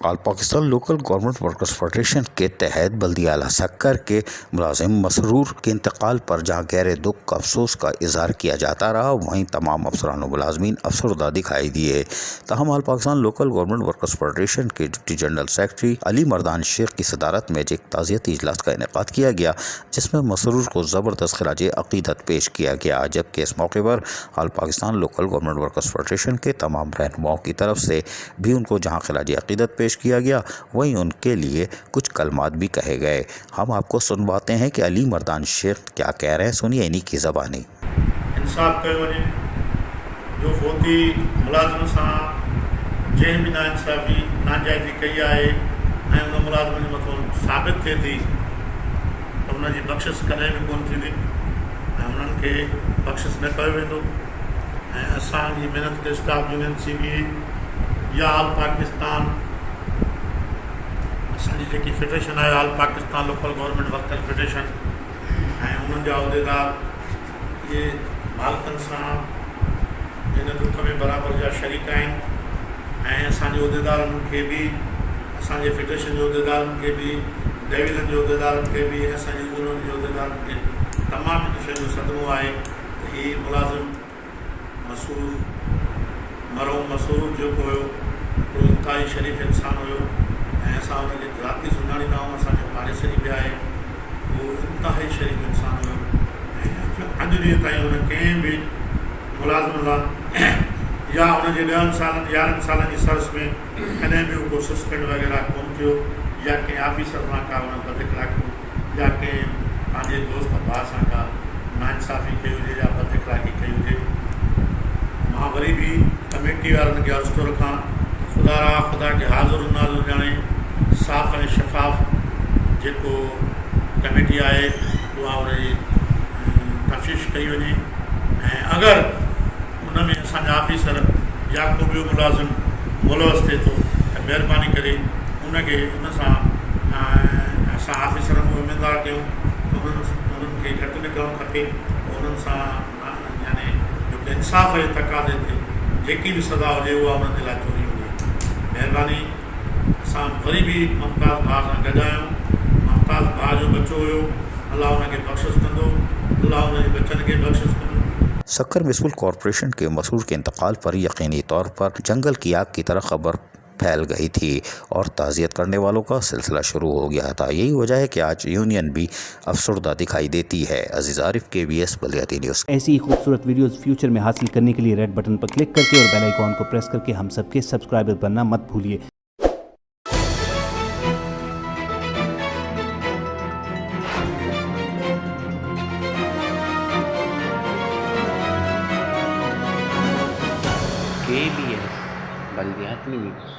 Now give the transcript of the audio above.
All Pakistan local government workers federation के तहत बल्दिया सक्कर के मुलाजिम मसरूर के इंतकाल पर जहाँ गहरे दुख का अफसोस का इजहार किया जाता रहा, वहीं तमाम अफसरान व मुलाजमीन अफसरदा दिखाई दिए। तहम all Pakistan local government workers federation के deputy general secretary Ali Mardan Shaikh की सदारत में एक ताज़ियती इजलास का इनेकाद किया गया, जिसमें मसरूर को ज़बरदस्त खिराज अकीदत पेश किया गया। जबकि इस मौके पर all Pakistan local government workers federation के तमाम रहनुमाओं की तरफ से भी उनको जहाँ खिराज अकीदत पेश किया गया, वहीं उनके लिए कुछ कलमात भी कहे गए। हम आपको सुनवाते हैं कि अली मर्दान शेख क्या कह रहे हैं, सुनिए इन्हीं की ज़बानी। इंसाफ कयो वञे, जो फोती मुलाज़िम सां जंहिं बि नाइंसाफ़ी नाजाइज़ी कई आहे ऐं उन मुलाज़िम जे मथां साबित थिए थी त उनजी बख़्शिश कॾहिं बि कोन थींदी ऐं उन्हनि खे बख़्शिश न कयो वेंदो। ऐं असांजी महिनत के स्टाफ यूनियन CBA या ऑल पाकिस्तान असांजी जेकी फेडरेशन आहे all Pakistan local government worker federation ऐं उन्हनि जा उहिदेदार इहे मालिकनि सां हिन दुख में बराबरि जा शरीक आहिनि। ऐं असांजे उहिदेदारनि खे बि, असांजे फेडरेशन जे उहिदेदारनि खे बि, डिवीज़न जे उहिदेदारनि खे बि, असांजी यूनियन जे उहिदेदारनि खे तमामु इन शइ जो सदमो आहे त हीअ मुलाज़िम मरहूम मसरूर जेको हुयो हिकिड़ो इंतिहाई शरीफ़ इंसानु हुयो ऐं असां हुनखे ज़ाती सुञाणींदा आहियूं। असांजो पाड़ेसरी बि आहे, उहो इंतिहाई शरीफ़ इंसानु हुयो ऐं अॼु ॾींहं ताईं हुन कंहिं बि मुलाज़िम लाइ या हुनजे 11 सालनि जी सर्विस में कॾहिं बि उहो सस्पेंड वग़ैरह कोन थियो, या कंहिं ऑफिसर सां का हुन बदइख़लाक़ी या कंहिं पंहिंजे दोस्त भाउ सां का नाइंसाफ़ी कई हुजे या बदइख़लाक़ी कई हुजे। मां वरी बि कमेटी वारनि खे अर्ज़ु थो रखां, ख़ुदा खे हाज़ुर नाज़ुर ॼाणे साफ़ ऐं शफ़ाफ़ जेको कमेटी आहे उहा उनजी तफ़्तीश कई वञे ऐं अगरि उन में असांजा ऑफिसर या को ॿियो मुलाज़िम मुलवस थिए थो त महिरबानी करे उनखे उन सां असां ऑफिसरनि खे ज़िमेदार कयूं त उन्हनि खे घटि न करणु खपे। उन्हनि सां यानी जेको इंसाफ़ जे तक़ाज़े ते जेकी बि सज़ा हुजे उहा उन्हनि जे लाइ चोरी हुजे। महिरबानी, असां वरी बि मुमताज़ भाउ सां गॾु आहियूं। मुमताज़ भाउ जो बचो हुयो, अलाह हुनखे बख़्शिश कंदो, अलाह हुनजे बचनि खे बख़्शिश कंदो। सक्कर म्यूनिसिपल कॉरपोरेशन के मसरूर के इंतकाल पर यकीनी तौर पर जंगल की आग की तरह खबर फैल गई थी और ताज़ियत करने वालों का सिलसिला शुरू हो गया था। यही वजह है कि आज यूनियन भी अफसरदा दिखाई देती है। अजीज आरिफ, KBS बल्दियाती न्यूज़। ऐसी ही खूबसूरत वीडियोस फ्यूचर में हासिल करने के लिए रेड बटन पर क्लिक करके और बेल आइकॉन को प्रेस करके हम सबके सब्सक्राइबर बनना मत भूलिए। KBS बल्दियाती न्यूज़।